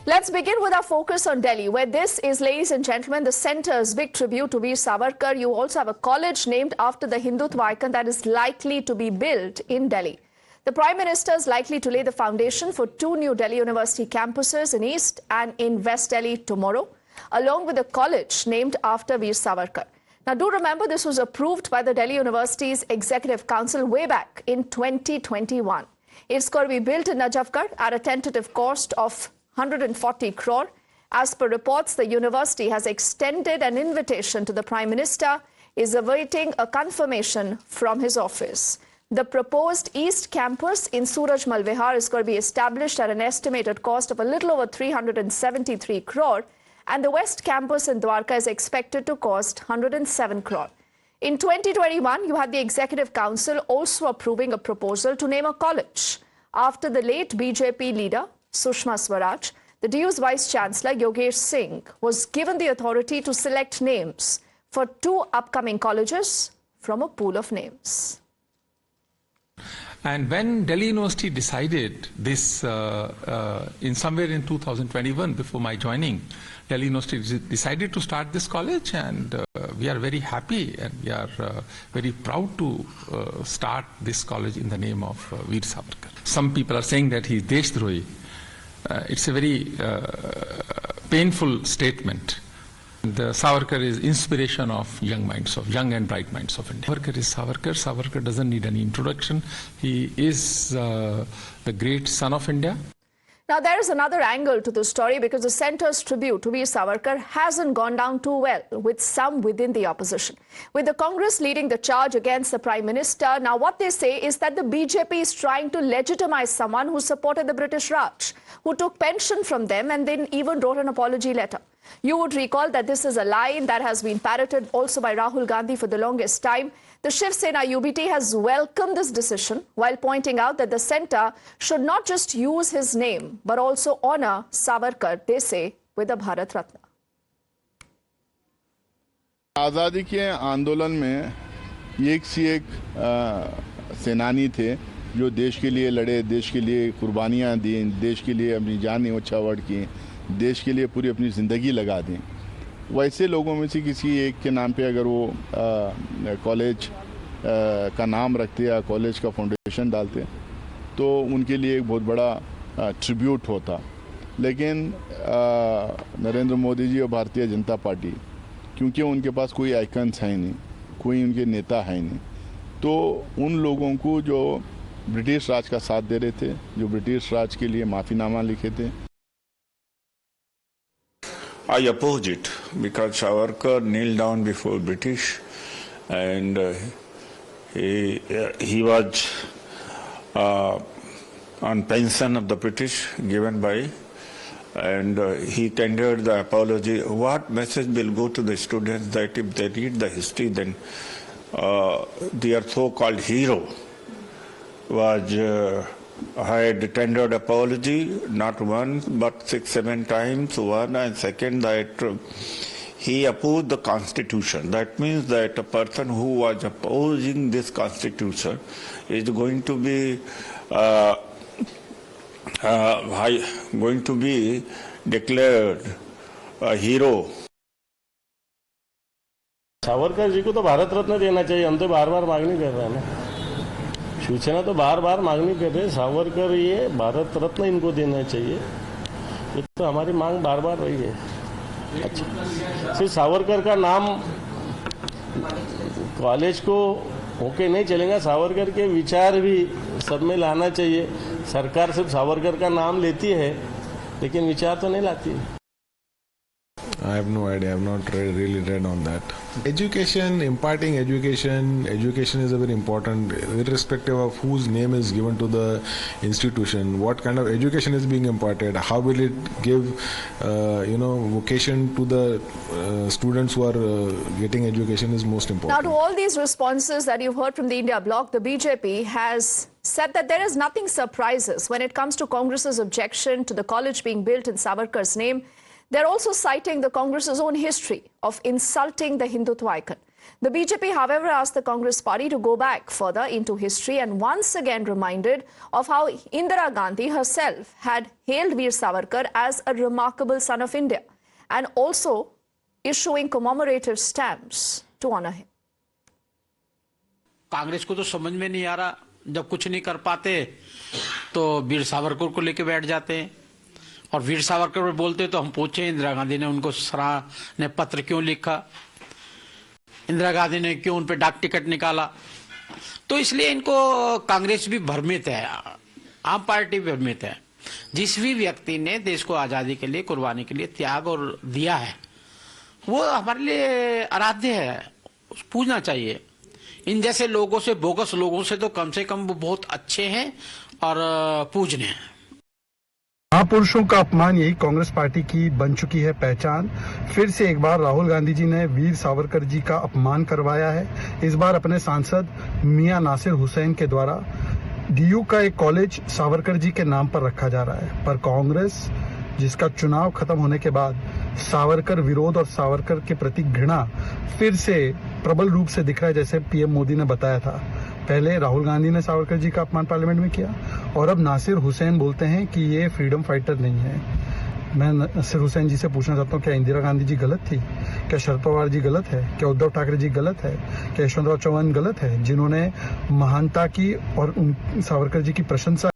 Let's begin with our focus on Delhi, where this is, ladies and gentlemen, the centre's big tribute to Veer Savarkar. You also have a college named after the Hindutva icon that is likely to be built in Delhi. The Prime Minister is likely to lay the foundation for 2 new Delhi University campuses in East and in West Delhi tomorrow, along with a college named after Veer Savarkar. Now, do remember this was approved by the Delhi University's Executive Council way back in 2021. It's going to be built in Najafgarh at a tentative cost of 140 crore. As per reports, the university has extended an invitation to the Prime Minister, is awaiting a confirmation from his office. The proposed East Campus in Surajmal Vihar is going to be established at an estimated cost of a little over 373 crore, and the West Campus in Dwarka is expected to cost 107 crore. In 2021, you had the Executive Council also approving a proposal to name a college after the late BJP leader Sushma Swaraj. The DU's Vice-Chancellor Yogesh Singh was given the authority to select names for 2 upcoming colleges from a pool of names. And when Delhi University decided this in somewhere in 2021, before my joining, Delhi University decided to start this college, and we are very happy and we are very proud to start this college in the name of Veer Savarkar. Some people are saying that he is Deshdrohi. It's a very painful statement. The Savarkar is inspiration of young minds, of young and bright minds of India. Savarkar is Savarkar. Savarkar doesn't need any introduction. He is the great son of India. Now, there is another angle to the story because the centre's tribute to Veer Savarkar hasn't gone down too well with some within the opposition. With the Congress leading the charge against the Prime Minister, now what they say is that the BJP is trying to legitimize someone who supported the British Raj, who took pension from them and then even wrote an apology letter. You would recall that this is a line that has been parroted also by Rahul Gandhi for the longest time. The Shiv Sena UBT has welcomed this decision while pointing out that the centre should not just use his name but also honour Savarkar, they say, with a Bharat Ratna. आज़ादी के आंदोलन में एक से एक सेनानी थे जो देश के लिए लड़े, देश के लिए कुर्बानियाँ दी, देश के लिए अपनी जान न्यौछावर की, देश के लिए पूरी अपनी ज़िंदगी लगा दी। वैसे लोगों में से किसी एक के नाम पे अगर वो कॉलेज का नाम रखते या कॉलेज का फाउंडेशन डालते तो उनके लिए एक बहुत बड़ा ट्रिब्यूट होता। लेकिन नरेंद्र मोदी जी और भारतीय जनता पार्टी, क्योंकि उनके पास कोई आइकन्स है नहीं, कोई उनके नेता है नहीं, तो उन लोगों को जो ब्रिटिश राज का साथ दे रहे थे, जो ब्रिटिश राज के लिए माफ़ीनामा लिखे थे, I oppose it because Savarkar kneeled down before British, and he was on pension of the British given by, and he tendered the apology. What message will go to the students that if they read the history, then their so-called hero was had tendered apology not once but 6-7 times. One, and second, that he opposed the constitution. That means that a person who was opposing this constitution is going to be declared a hero. Savarkar ji को तो भारत रत्न देना चाहिए। हम तो बार बार मांगनी कर रहे हैं ना, शिवसेना तो बार बार मांगनी कर रहे हैं, सावरकर ये भारत रत्न इनको देना चाहिए। ये तो हमारी मांग बार बार रही है। अच्छा, सिर्फ सावरकर का नाम कॉलेज को होके नहीं चलेगा, सावरकर के विचार भी सब में लाना चाहिए। सरकार सिर्फ सावरकर का नाम लेती है लेकिन विचार तो नहीं लाती। I have no idea. I have not really read on that. Education, imparting education is a very important, irrespective of whose name is given to the institution. What kind of education is being imparted? How will it give, vocation to the students who are getting education is most important. Now, to all these responses that you've heard from the India Bloc, the BJP has said that there is nothing surprises when it comes to Congress's objection to the college being built in Savarkar's name. They're also citing the Congress's own history of insulting the Hindutva icon. The BJP, however, asked the Congress party to go back further into history and once again reminded of how Indira Gandhi herself had hailed Veer Savarkar as a remarkable son of India and also issuing commemorative stamps to honor him. Congress को तो समझ में नहीं आ रहा, जब कुछ नहीं कर पाते तो वीर सावरकर को लेके बैठ जाते हैं और वीर सावरकर पे बोलते तो हम पूछे इंदिरा गांधी ने उनको सराहनीय पत्र क्यों लिखा, इंदिरा गांधी ने क्यों उन पे डाक टिकट निकाला। तो इसलिए इनको कांग्रेस भी भ्रमित है, आम पार्टी भी भ्रमित है। जिस भी व्यक्ति ने देश को आजादी के लिए, कुर्बानी के लिए त्याग और दिया है वो हमारे लिए आराध्य है, पूजना चाहिए। इन जैसे लोगों से, बोगस लोगों से तो कम से कम वो बहुत अच्छे हैं और पूजनीय हैं। महापुरुषों का अपमान यही कांग्रेस पार्टी की बन चुकी है पहचान। फिर से एक बार राहुल गांधी जी ने वीर सावरकर जी का अपमान करवाया है। इस बार अपने सांसद मियां नासिर हुसैन के द्वारा डीयू का एक कॉलेज सावरकर जी के नाम पर रखा जा रहा है, पर कांग्रेस जिसका चुनाव खत्म होने के बाद सावरकर विरोध और सावरकर के प्रति घृणा फिर से प्रबल रूप से दिख रहा है, जैसे पीएम मोदी ने बताया था। पहले राहुल गांधी ने सावरकर जी का अपमान पार्लियामेंट में किया और अब नासिर हुसैन बोलते हैं कि ये फ्रीडम फाइटर नहीं है। मैं नासिर हुसैन जी से पूछना चाहता हूँ, क्या इंदिरा गांधी जी गलत थी? क्या शरद पवार जी गलत है? क्या उद्धव ठाकरे जी गलत है? क्या यशवंतराव चौहान गलत है, जिन्होंने महानता की और सावरकर जी की प्रशंसा